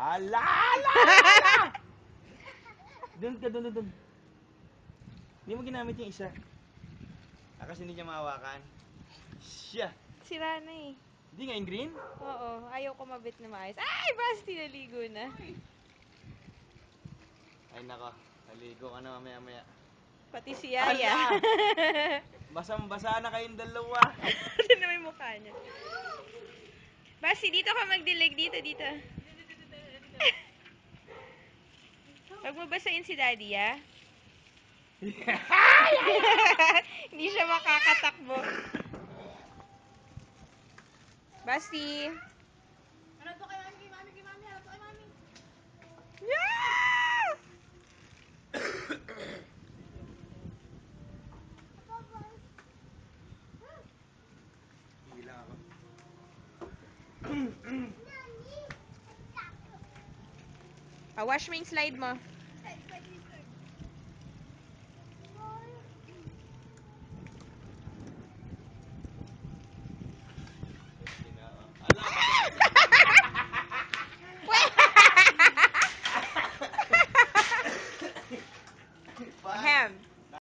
Ala! Ala! Ala! Doon ka, doon. Hindi mo ginamit yung isa. Kasi hindi niya mahawakan. Siya. Sira na eh. Hindi nga yung green? Oo, ayaw ko mabit na maayos. Ay, Basti, naligo na. Ay nako, naligo ka na mamaya-maya. Pati si Yaya. Basang-basa na kayong dalawa. Ito na may mukha niya. Basti, dito ka magdilig. Dito. Huwag mo basahin si Daddy, ah. Hindi siya makakatakbo. Basti. Ano to kay mami? Ano to kay mami? Yeah! Hilang ako. Wash mo yung slide mo.